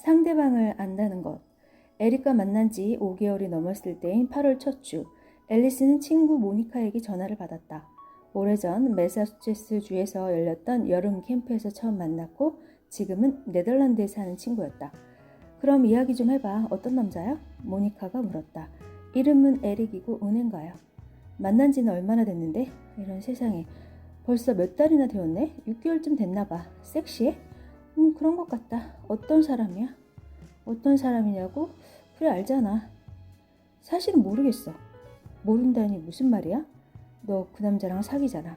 상대방을 안다는 것. 에릭과 만난 지 5개월이 넘었을 때인 8월 첫 주, 앨리스는 친구 모니카에게 전화를 받았다. 오래전 매사추세츠주에서 열렸던 여름 캠프에서 처음 만났고 지금은 네덜란드에 사는 친구였다. 그럼 이야기 좀 해봐. 어떤 남자야? 모니카가 물었다. 이름은 에릭이고 은행가야. 만난 지는 얼마나 됐는데? 이런 세상에. 벌써 몇 달이나 되었네? 6개월쯤 됐나 봐. 섹시해? 그런 것 같다. 어떤 사람이야? 어떤 사람이냐고? 그래, 알잖아. 사실은 모르겠어. 모른다니 무슨 말이야? 너 그 남자랑 사귀잖아.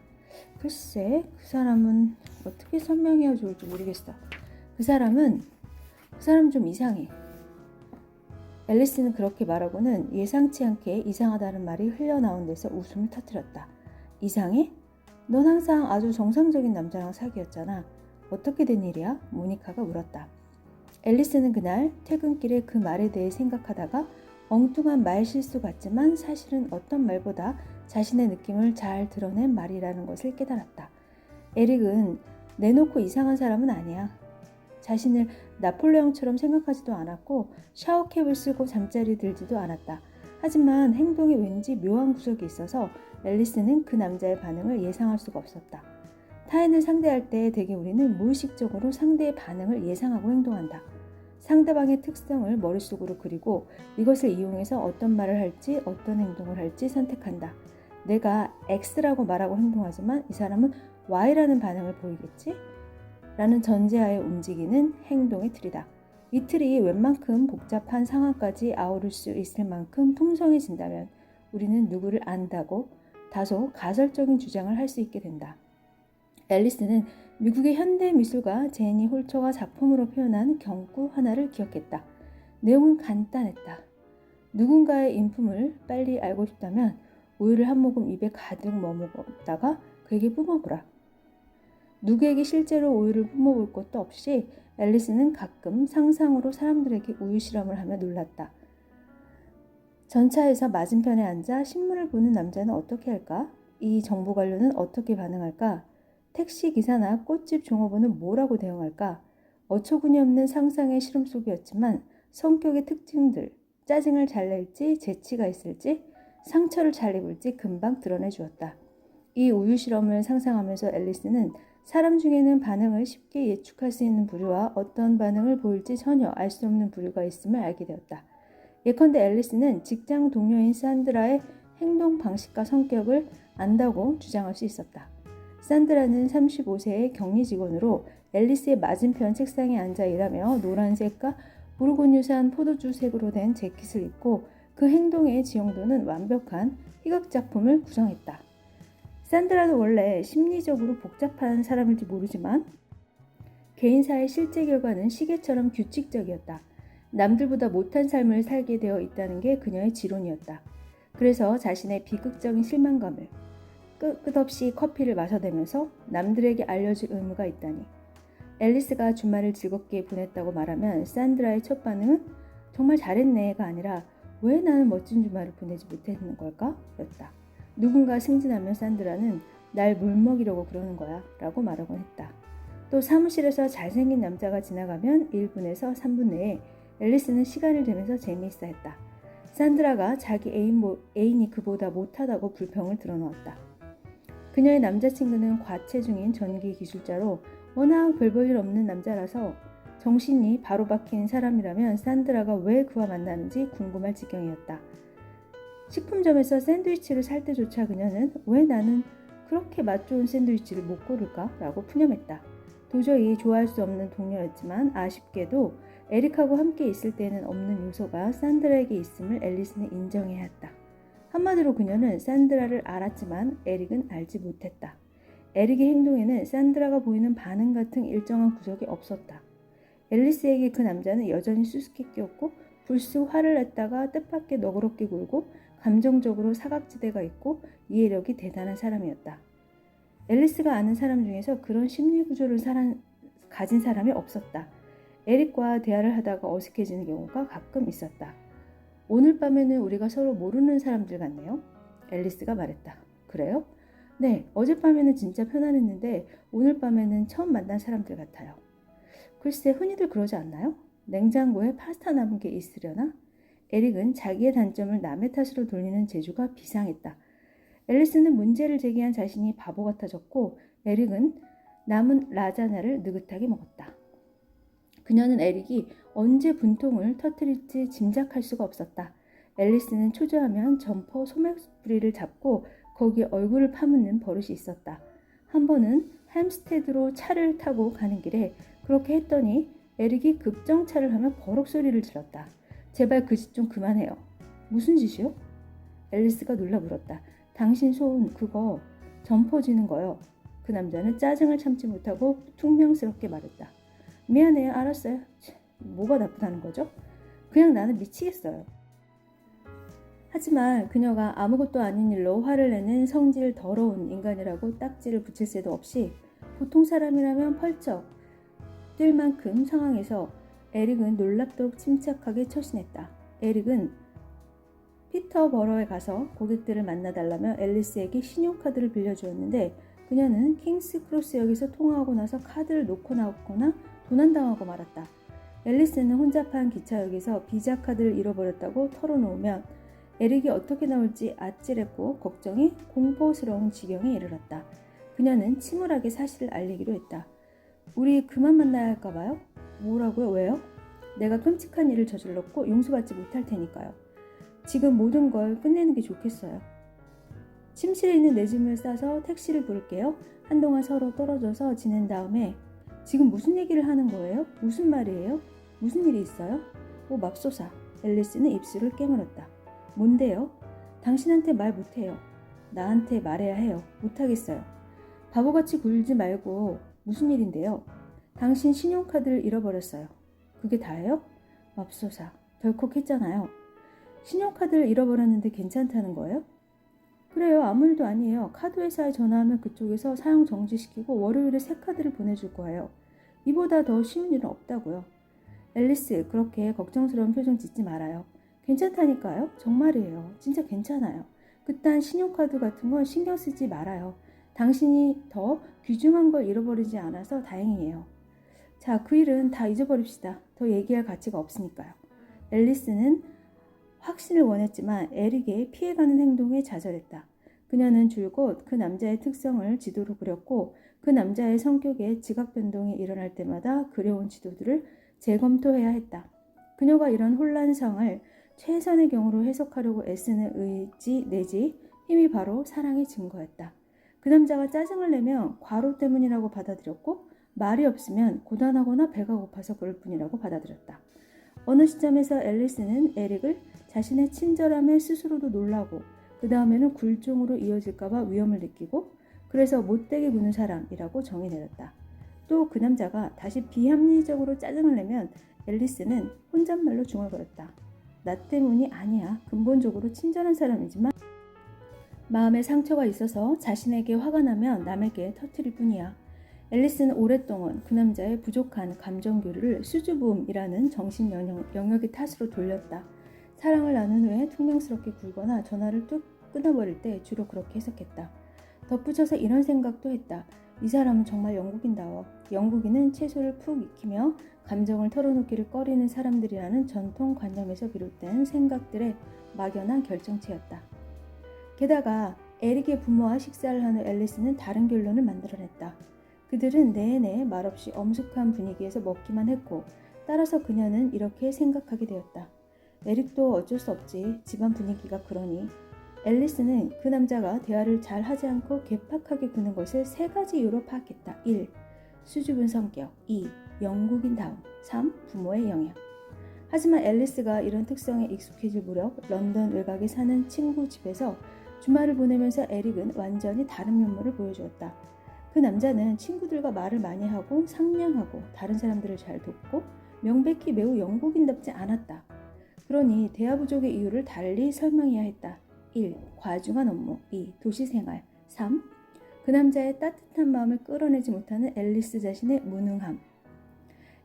글쎄, 그 사람은 어떻게 설명해야 좋을지 모르겠어. 그 사람 좀 이상해. 앨리스는 그렇게 말하고는 예상치 않게 이상하다는 말이 흘러나온 데서 웃음을 터뜨렸다. 이상해? 넌 항상 아주 정상적인 남자랑 사귀었잖아. 어떻게 된 일이야? 모니카가 물었다. 앨리스는 그날 퇴근길에 그 말에 대해 생각하다가 엉뚱한 말실수 같지만 사실은 어떤 말보다 자신의 느낌을 잘 드러낸 말이라는 것을 깨달았다. 에릭은 내놓고 이상한 사람은 아니야. 자신을 나폴레옹처럼 생각하지도 않았고 샤워캡을 쓰고 잠자리 들지도 않았다. 하지만 행동에 왠지 묘한 구석이 있어서 앨리스는 그 남자의 반응을 예상할 수가 없었다. 타인을 상대할 때 대개 우리는 무의식적으로 상대의 반응을 예상하고 행동한다. 상대방의 특성을 머릿속으로 그리고 이것을 이용해서 어떤 말을 할지 어떤 행동을 할지 선택한다. 내가 X라고 말하고 행동하지만 이 사람은 Y라는 반응을 보이겠지? 라는 전제하에 움직이는 행동의 틀이다. 이 틀이 웬만큼 복잡한 상황까지 아우를 수 있을 만큼 풍성해진다면 우리는 누구를 안다고 다소 가설적인 주장을 할 수 있게 된다. 앨리스는 미국의 현대미술가 제니 홀처가 작품으로 표현한 경구 하나를 기억했다. 내용은 간단했다. 누군가의 인품을 빨리 알고 싶다면 우유를 한 모금 입에 가득 머금다가 그에게 뿜어보라. 누구에게 실제로 우유를 뿜어볼 것도 없이 앨리스는 가끔 상상으로 사람들에게 우유 실험을 하며 놀랐다. 전차에서 맞은편에 앉아 신문을 보는 남자는 어떻게 할까? 이 정보관료는 어떻게 반응할까? 택시기사나 꽃집 종업원은 뭐라고 대응할까? 어처구니 없는 상상의 실험 속이었지만 성격의 특징들, 짜증을 잘 낼지, 재치가 있을지, 상처를 잘 입을지 금방 드러내 주었다. 이 우유 실험을 상상하면서 앨리스는 사람 중에는 반응을 쉽게 예측할 수 있는 부류와 어떤 반응을 보일지 전혀 알 수 없는 부류가 있음을 알게 되었다. 예컨대 앨리스는 직장 동료인 산드라의 행동 방식과 성격을 안다고 주장할 수 있었다. 산드라는 35세의 격리 직원으로 앨리스의 맞은편 책상에 앉아 일하며 노란색과 부르고뉴산 포도주색으로 된 재킷을 입고 그 행동의 지용도는 완벽한 희극작품을 구성했다. 산드라는 원래 심리적으로 복잡한 사람일지 모르지만 개인사의 실제 결과는 시계처럼 규칙적이었다. 남들보다 못한 삶을 살게 되어 있다는 게 그녀의 지론이었다. 그래서 자신의 비극적인 실망감을 끝없이 커피를 마셔대면서 남들에게 알려줄 의무가 있다니. 앨리스가 주말을 즐겁게 보냈다고 말하면 산드라의 첫 반응은 정말 잘했네가 아니라 왜 나는 멋진 주말을 보내지 못했는 걸까? 였다. 누군가 승진하면 산드라는 날 물먹이려고 그러는 거야 라고 말하곤 했다. 또 사무실에서 잘생긴 남자가 지나가면 1분에서 3분 내에 앨리스는 시간을 재면서 재미있어 했다. 산드라가 자기 애인이 그보다 못하다고 불평을 드러놓았다. 그녀의 남자친구는 과체중인 전기 기술자로 워낙 별 볼 일 없는 남자라서 정신이 바로 박힌 사람이라면 산드라가 왜 그와 만나는지 궁금할 지경이었다. 식품점에서 샌드위치를 살 때조차 그녀는 왜 나는 그렇게 맛 좋은 샌드위치를 못 고를까? 라고 푸념했다. 도저히 좋아할 수 없는 동료였지만 아쉽게도 에릭하고 함께 있을 때는 없는 요소가 산드라에게 있음을 앨리스는 인정해야 했다. 한마디로 그녀는 산드라를 알았지만 에릭은 알지 못했다. 에릭의 행동에는 산드라가 보이는 반응 같은 일정한 구석이 없었다. 앨리스에게 그 남자는 여전히 수수께끼였고 불쑥 화를 냈다가 뜻밖의 너그럽게 굴고 감정적으로 사각지대가 있고 이해력이 대단한 사람이었다. 앨리스가 아는 사람 중에서 그런 심리 구조를 가진 사람이 없었다. 에릭과 대화를 하다가 어색해지는 경우가 가끔 있었다. 오늘 밤에는 우리가 서로 모르는 사람들 같네요. 앨리스가 말했다. 그래요? 네, 어젯밤에는 진짜 편안했는데 오늘 밤에는 처음 만난 사람들 같아요. 글쎄, 흔히들 그러지 않나요? 냉장고에 파스타 남은 게 있으려나? 에릭은 자기의 단점을 남의 탓으로 돌리는 재주가 비상했다. 앨리스는 문제를 제기한 자신이 바보 같아졌고 에릭은 남은 라자냐를 느긋하게 먹었다. 그녀는 에릭이 언제 분통을 터뜨릴지 짐작할 수가 없었다. 앨리스는 초조하면 점퍼 소매부리를 잡고 거기에 얼굴을 파묻는 버릇이 있었다. 한 번은 햄스테드로 차를 타고 가는 길에 그렇게 했더니 에릭이 급정차를 하며 버럭 소리를 질렀다. 제발 그 짓 좀 그만해요. 무슨 짓이요? 앨리스가 놀라 물었다. 당신 손 그거 점퍼 쥐는 거요. 그 남자는 짜증을 참지 못하고 퉁명스럽게 말했다. 미안해요. 알았어요. 뭐가 나쁘다는 거죠? 그냥 나는 미치겠어요. 하지만 그녀가 아무것도 아닌 일로 화를 내는 성질 더러운 인간이라고 딱지를 붙일 새도 없이 보통 사람이라면 펄쩍 뛸 만큼 상황에서 에릭은 놀랍도록 침착하게 처신했다. 에릭은 피터 버러에 가서 고객들을 만나달라며 앨리스에게 신용카드를 빌려주었는데 그녀는 킹스 크로스역에서 통화하고 나서 카드를 놓고 나왔거나 도난당하고 말았다. 앨리스는 혼잡한 기차역에서 비자 카드를 잃어버렸다고 털어놓으면 에릭이 어떻게 나올지 아찔했고 걱정이 공포스러운 지경에 이르렀다. 그녀는 침울하게 사실을 알리기로 했다. 우리 그만 만나야 할까봐요? 뭐라고요? 왜요? 내가 끔찍한 일을 저질렀고 용서받지 못할 테니까요. 지금 모든 걸 끝내는 게 좋겠어요. 침실에 있는 내 짐을 싸서 택시를 부를게요. 한동안 서로 떨어져서 지낸 다음에 지금 무슨 얘기를 하는 거예요? 무슨 말이에요? 무슨 일이 있어요? 맙소사. 앨리스는 입술을 깨물었다. 뭔데요? 당신한테 말 못해요. 나한테 말해야 해요. 못하겠어요. 바보같이 굴지 말고 무슨 일인데요? 당신 신용카드를 잃어버렸어요. 그게 다예요? 맙소사. 덜컥했잖아요. 신용카드를 잃어버렸는데 괜찮다는 거예요? 그래요. 아무 일도 아니에요. 카드회사에 전화하면 그쪽에서 사용 정지시키고 월요일에 새 카드를 보내줄 거예요. 이보다 더 쉬운 일은 없다고요. 앨리스, 그렇게 걱정스러운 표정 짓지 말아요. 괜찮다니까요. 정말이에요. 진짜 괜찮아요. 그딴 신용카드 같은 건 신경 쓰지 말아요. 당신이 더 귀중한 걸 잃어버리지 않아서 다행이에요. 자, 그 일은 다 잊어버립시다. 더 얘기할 가치가 없으니까요. 앨리스는 확신을 원했지만 에릭의 피해가는 행동에 좌절했다. 그녀는 줄곧 그 남자의 특성을 지도로 그렸고 그 남자의 성격에 지각 변동이 일어날 때마다 그려온 지도들을 재검토해야 했다. 그녀가 이런 혼란상을 최선의 경우로 해석하려고 애쓰는 의지 내지 힘이 바로 사랑의 증거였다. 그 남자가 짜증을 내면 과로 때문이라고 받아들였고 말이 없으면 고단하거나 배가 고파서 그럴 뿐이라고 받아들였다. 어느 시점에서 앨리스는 에릭을 자신의 친절함에 스스로도 놀라고 그 다음에는 굴종으로 이어질까봐 위험을 느끼고 그래서 못되게 구는 사람이라고 정의 내렸다. 또 그 남자가 다시 비합리적으로 짜증을 내면 앨리스는 혼잣말로 중얼거렸다. 나 때문이 아니야. 근본적으로 친절한 사람이지만 마음에 상처가 있어서 자신에게 화가 나면 남에게 터뜨릴 뿐이야. 앨리스는 오랫동안 그 남자의 부족한 감정 교류를 수줍음이라는 정신 영역의 탓으로 돌렸다. 사랑을 나눈 후에 퉁명스럽게 굴거나 전화를 뚝 끊어버릴 때 주로 그렇게 해석했다. 덧붙여서 이런 생각도 했다. 이 사람은 정말 영국인다워. 영국인은 채소를 푹 익히며 감정을 털어놓기를 꺼리는 사람들이라는 전통관념에서 비롯된 생각들의 막연한 결정체였다. 게다가 에릭의 부모와 식사를 한 후 앨리스는 다른 결론을 만들어냈다. 그들은 내내 말없이 엄숙한 분위기에서 먹기만 했고 따라서 그녀는 이렇게 생각하게 되었다. 에릭도 어쩔 수 없지. 집안 분위기가 그러니. 앨리스는 그 남자가 대화를 잘 하지 않고 괴팍하게 구는 것을 3가지 이유로 파악했다. 1. 수줍은 성격. 2. 영국인다움. 3. 부모의 영향. 하지만 앨리스가 이런 특성에 익숙해질 무렵 런던 외곽에 사는 친구 집에서 주말을 보내면서 에릭은 완전히 다른 면모를 보여주었다. 그 남자는 친구들과 말을 많이 하고 상냥하고 다른 사람들을 잘 돕고 명백히 매우 영국인답지 않았다. 그러니 대화 부족의 이유를 달리 설명해야 했다. 1. 과중한 업무. 2. 도시생활. 3. 그 남자의 따뜻한 마음을 끌어내지 못하는 앨리스 자신의 무능함.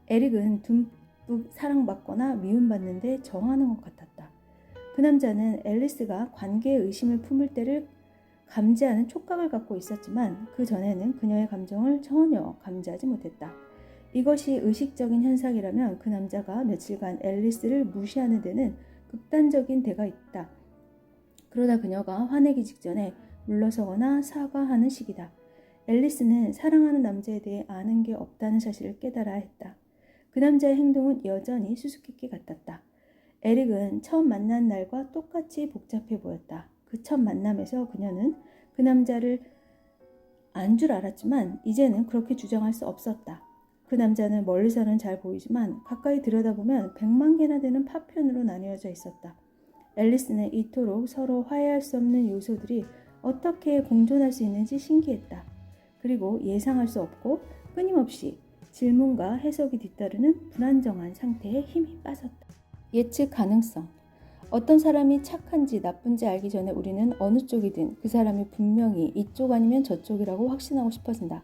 에릭은 듬뿍 사랑받거나 미움받는데 정하는 것 같았다. 그 남자는 앨리스가 관계에 의심을 품을 때를 감지하는 촉각을 갖고 있었지만 그 전에는 그녀의 감정을 전혀 감지하지 못했다. 이것이 의식적인 현상이라면 그 남자가 며칠간 앨리스를 무시하는 데는 극단적인 대가 있다. 그러다 그녀가 화내기 직전에 물러서거나 사과하는 시기다. 앨리스는 사랑하는 남자에 대해 아는 게 없다는 사실을 깨달아야 했다. 그 남자의 행동은 여전히 수수께끼 같았다. 에릭은 처음 만난 날과 똑같이 복잡해 보였다. 그 첫 만남에서 그녀는 그 남자를 안 줄 알았지만 이제는 그렇게 주장할 수 없었다. 그 남자는 멀리서는 잘 보이지만 가까이 들여다보면 100만 개나 되는 파편으로 나뉘어져 있었다. 앨리스는 이토록 서로 화해할 수 없는 요소들이 어떻게 공존할 수 있는지 신기했다. 그리고 예상할 수 없고 끊임없이 질문과 해석이 뒤따르는 불안정한 상태에 힘이 빠졌다. 예측 가능성. 어떤 사람이 착한지 나쁜지 알기 전에 우리는 어느 쪽이든 그 사람이 분명히 이쪽 아니면 저쪽이라고 확신하고 싶어진다.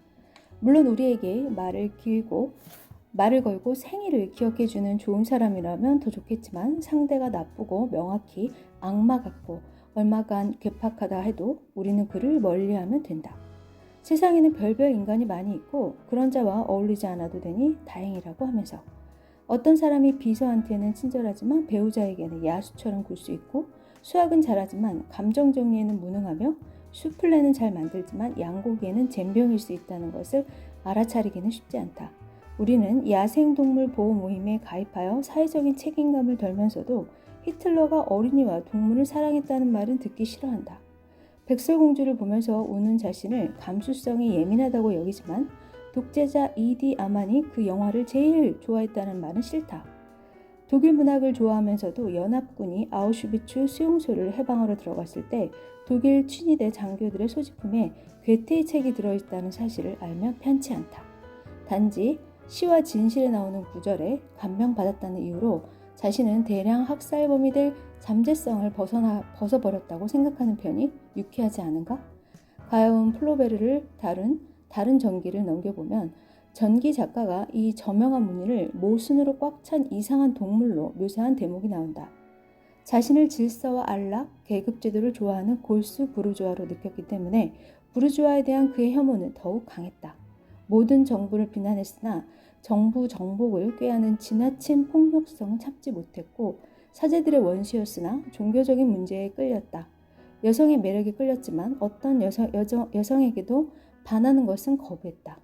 물론 우리에게 말을 걸고 생일을 기억해주는 좋은 사람이라면 더 좋겠지만 상대가 나쁘고 명확히 악마 같고 얼마간 괴팍하다 해도 우리는 그를 멀리하면 된다. 세상에는 별별 인간이 많이 있고 그런 자와 어울리지 않아도 되니 다행이라고 하면서 어떤 사람이 비서한테는 친절하지만 배우자에게는 야수처럼 굴 수 있고 수학은 잘하지만 감정 정리에는 무능하며 수플레는 잘 만들지만 양고기에는 젬병일 수 있다는 것을 알아차리기는 쉽지 않다. 우리는 야생동물 보호 모임에 가입하여 사회적인 책임감을 덜면서도 히틀러가 어린이와 동물을 사랑했다는 말은 듣기 싫어한다. 백설공주를 보면서 우는 자신을 감수성이 예민하다고 여기지만 독재자 이디 아만이 그 영화를 제일 좋아했다는 말은 싫다. 독일 문학을 좋아하면서도 연합군이 아우슈비츠 수용소를 해방하러 들어갔을 때 독일 친위대 장교들의 소지품에 괴테의 책이 들어있다는 사실을 알면 편치 않다. 단지 시와 진실에 나오는 구절에 감명받았다는 이유로 자신은 대량 학살범이 될 잠재성을 벗어버렸다고 생각하는 편이 유쾌하지 않은가? 가여운 플로베르를 다른 전기를 넘겨보면 전기 작가가 이 저명한 무늬를 모순으로 꽉 찬 이상한 동물로 묘사한 대목이 나온다. 자신을 질서와 안락, 계급제도를 좋아하는 골수 부르주아로 느꼈기 때문에 부르주아에 대한 그의 혐오는 더욱 강했다. 모든 정부를 비난했으나 정부 정복을 꾀하는 지나친 폭력성은 참지 못했고 사제들의 원수였으나 종교적인 문제에 끌렸다. 여성의 매력에 끌렸지만 어떤 여성에게도 반하는 것은 거부했다.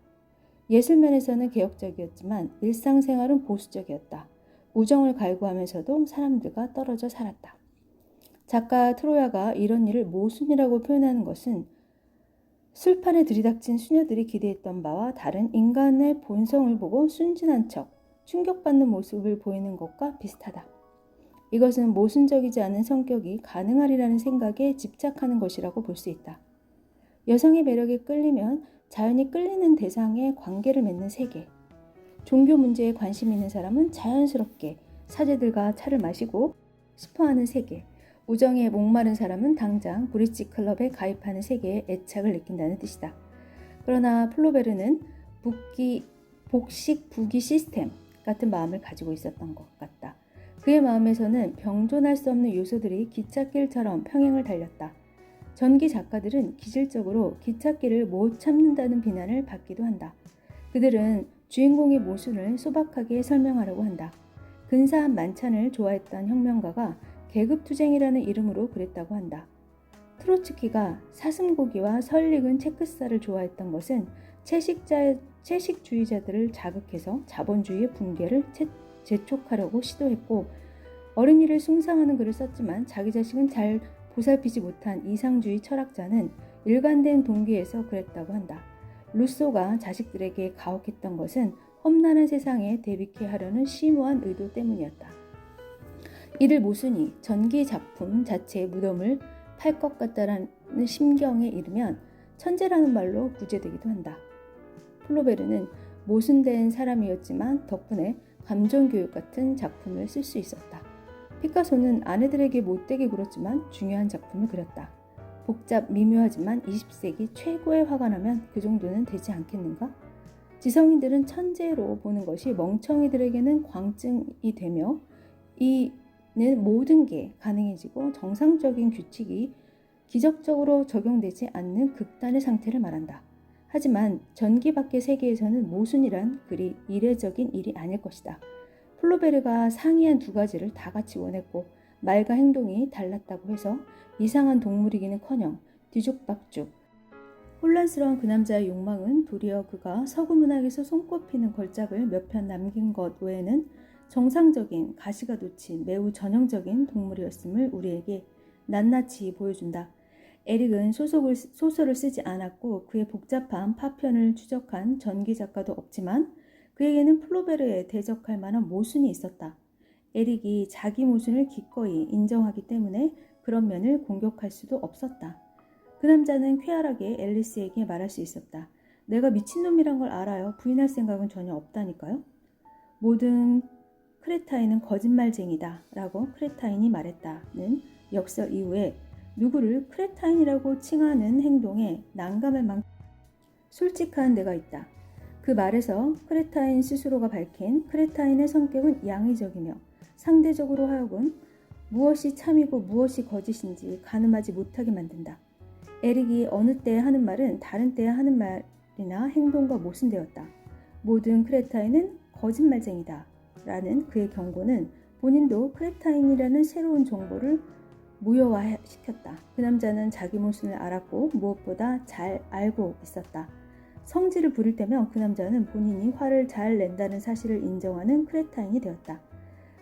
예술면에서는 개혁적이었지만 일상생활은 보수적이었다. 우정을 갈구하면서도 사람들과 떨어져 살았다. 작가 트로야가 이런 일을 모순이라고 표현하는 것은 술판에 들이닥친 수녀들이 기대했던 바와 다른 인간의 본성을 보고 순진한 척, 충격받는 모습을 보이는 것과 비슷하다. 이것은 모순적이지 않은 성격이 가능하리라는 생각에 집착하는 것이라고 볼 수 있다. 여성의 매력에 끌리면 자연히 끌리는 대상에 관계를 맺는 세계. 종교 문제에 관심 있는 사람은 자연스럽게 사제들과 차를 마시고 싶어하는 세계. 우정에 목마른 사람은 당장 브릿지 클럽에 가입하는 세계에 애착을 느낀다는 뜻이다. 그러나 플로베르는 복식 부기 시스템 같은 마음을 가지고 있었던 것 같다. 그의 마음에서는 병존할 수 없는 요소들이 기찻길처럼 평행을 달렸다. 전기 작가들은 기질적으로 기찻길을 못 참는다는 비난을 받기도 한다. 그들은 주인공의 모순을 소박하게 설명하려고 한다. 근사한 만찬을 좋아했던 혁명가가 계급투쟁이라는 이름으로 그랬다고 한다. 트로츠키가 사슴고기와 설익은 체크사를 좋아했던 것은 채식주의자들을 자극해서 자본주의의 붕괴를 재촉하려고 시도했고 어린이를 숭상하는 글을 썼지만 자기 자식은 잘 보살피지 못한 이상주의 철학자는 일관된 동기에서 그랬다고 한다. 루소가 자식들에게 가혹했던 것은 험난한 세상에 대비케 하려는 심오한 의도 때문이었다. 이를 모순이 전기 작품 자체의 무덤을 팔 것 같다라는 심경에 이르면 천재라는 말로 구제되기도 한다. 플로베르는 모순된 사람이었지만 덕분에 감정교육 같은 작품을 쓸 수 있었다. 피카소는 아내들에게 못되게 굴었지만 중요한 작품을 그렸다. 복잡 미묘하지만 20세기 최고의 화가 나면 그 정도는 되지 않겠는가? 지성인들은 천재로 보는 것이 멍청이들에게는 광증이 되며 이는 모든 게 가능해지고 정상적인 규칙이 기적적으로 적용되지 않는 극단의 상태를 말한다. 하지만 전기 밖의 세계에서는 모순이란 그리 이례적인 일이 아닐 것이다. 플로베르가 상이한 두 가지를 다 같이 원했고 말과 행동이 달랐다고 해서 이상한 동물이기는커녕 뒤죽박죽 혼란스러운 그 남자의 욕망은 도리어 그가 서구 문학에서 손꼽히는 걸작을 몇 편 남긴 것 외에는 정상적인 가시가 돋친 매우 전형적인 동물이었음을 우리에게 낱낱이 보여준다. 에릭은 소설을 쓰지 않았고 그의 복잡한 파편을 추적한 전기 작가도 없지만 그에게는 플로베르에 대적할 만한 모순이 있었다. 에릭이 자기 모순을 기꺼이 인정하기 때문에 그런 면을 공격할 수도 없었다. 그 남자는 쾌활하게 앨리스에게 말할 수 있었다. 내가 미친놈이란 걸 알아요. 부인할 생각은 전혀 없다니까요. 모든 크레타인은 거짓말쟁이다 라고 크레타인이 말했다는 역설 이후에 누구를 크레타인이라고 칭하는 행동에 난감할 만큼 솔직한 데가 있다. 그 말에서 크레타인 스스로가 밝힌 크레타인의 성격은 양의적이며 상대적으로 하여금 무엇이 참이고 무엇이 거짓인지 가늠하지 못하게 만든다. 에릭이 어느 때에 하는 말은 다른 때에 하는 말이나 행동과 모순되었다. 모든 크레타인은 거짓말쟁이다 라는 그의 경고는 본인도 크레타인이라는 새로운 정보를 무효화시켰다. 그 남자는 자기 모순을 알았고 무엇보다 잘 알고 있었다. 성질을 부릴 때면 그 남자는 본인이 화를 잘 낸다는 사실을 인정하는 크레타인이 되었다.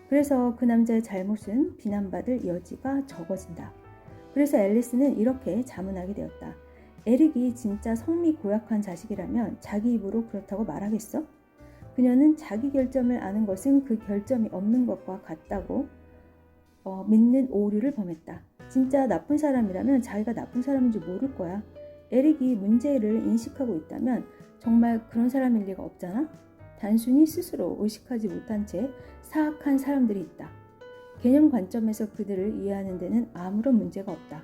그래서 그 남자의 잘못은 비난받을 여지가 적어진다. 그래서 앨리스는 이렇게 자문하게 되었다. 에릭이 진짜 성미 고약한 자식이라면 자기 입으로 그렇다고 말하겠어? 그녀는 자기 결점을 아는 것은 그 결점이 없는 것과 같다고 믿는 오류를 범했다. 진짜 나쁜 사람이라면 자기가 나쁜 사람인 줄 모를 거야. 에릭이 문제를 인식하고 있다면 정말 그런 사람일 리가 없잖아? 단순히 스스로 의식하지 못한 채 사악한 사람들이 있다. 개념 관점에서 그들을 이해하는 데는 아무런 문제가 없다.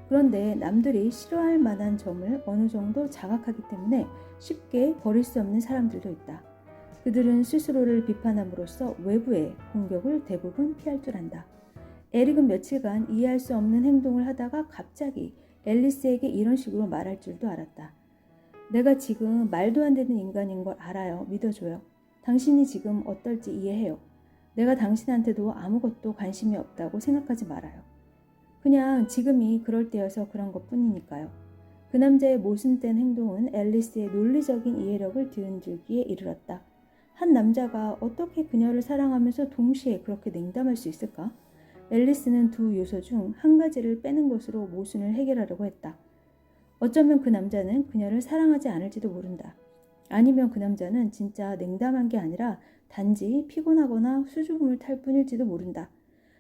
그런데 남들이 싫어할 만한 점을 어느 정도 자각하기 때문에 쉽게 버릴 수 없는 사람들도 있다. 그들은 스스로를 비판함으로써 외부의 공격을 대부분 피할 줄 안다. 에릭은 며칠간 이해할 수 없는 행동을 하다가 갑자기 앨리스에게 이런 식으로 말할 줄도 알았다. 내가 지금 말도 안 되는 인간인 걸 알아요. 믿어줘요. 당신이 지금 어떨지 이해해요. 내가 당신한테도 아무것도 관심이 없다고 생각하지 말아요. 그냥 지금이 그럴 때여서 그런 것 뿐이니까요. 그 남자의 모순된 행동은 앨리스의 논리적인 이해력을 뒤흔들기에 이르렀다. 한 남자가 어떻게 그녀를 사랑하면서 동시에 그렇게 냉담할 수 있을까? 앨리스는 두 요소 중 한 가지를 빼는 것으로 모순을 해결하려고 했다. 어쩌면 그 남자는 그녀를 사랑하지 않을지도 모른다. 아니면 그 남자는 진짜 냉담한 게 아니라 단지 피곤하거나 수줍음을 탈 뿐일지도 모른다.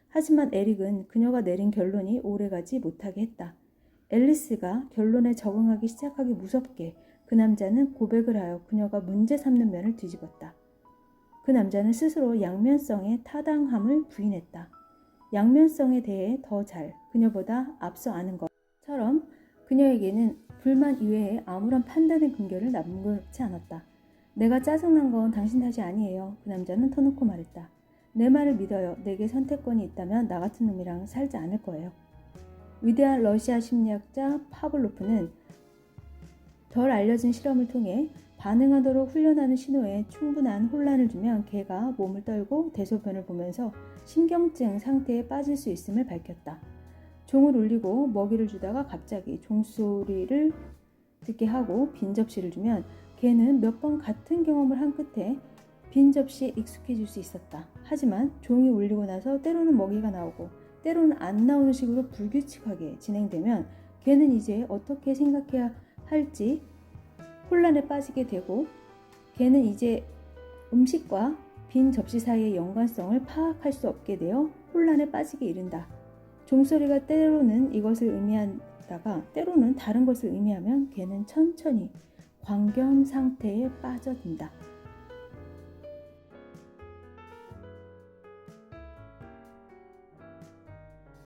하지만 에릭은 그녀가 내린 결론이 오래가지 못하게 했다. 앨리스가 결론에 적응하기 시작하기 무섭게 그 남자는 고백을 하여 그녀가 문제 삼는 면을 뒤집었다. 그 남자는 스스로 양면성의 타당함을 부인했다. 양면성에 대해 더 잘 그녀보다 앞서 아는 것처럼 그녀에게는 불만 이외에 아무런 판단의 근거를 남겨놓지 않았다. 내가 짜증난 건 당신 탓이 아니에요. 그 남자는 터놓고 말했다. 내 말을 믿어요. 내게 선택권이 있다면 나 같은 놈이랑 살지 않을 거예요. 위대한 러시아 심리학자 파블로프는 덜 알려진 실험을 통해 반응하도록 훈련하는 신호에 충분한 혼란을 주면 개가 몸을 떨고 대소변을 보면서 신경증 상태에 빠질 수 있음을 밝혔다. 종을 울리고 먹이를 주다가 갑자기 종소리를 듣게 하고 빈 접시를 주면 개는 몇 번 같은 경험을 한 끝에 빈 접시에 익숙해질 수 있었다. 하지만 종이 울리고 나서 때로는 먹이가 나오고 때로는 안 나오는 식으로 불규칙하게 진행되면 개는 이제 어떻게 생각해야 할지 혼란에 빠지게 되고 개는 이제 음식과 빈 접시 사이의 연관성을 파악할 수 없게 되어 혼란에 빠지게 이른다. 종소리가 때로는 이것을 의미하다가 때로는 다른 것을 의미하면 개는 천천히 광견 상태에 빠져든다.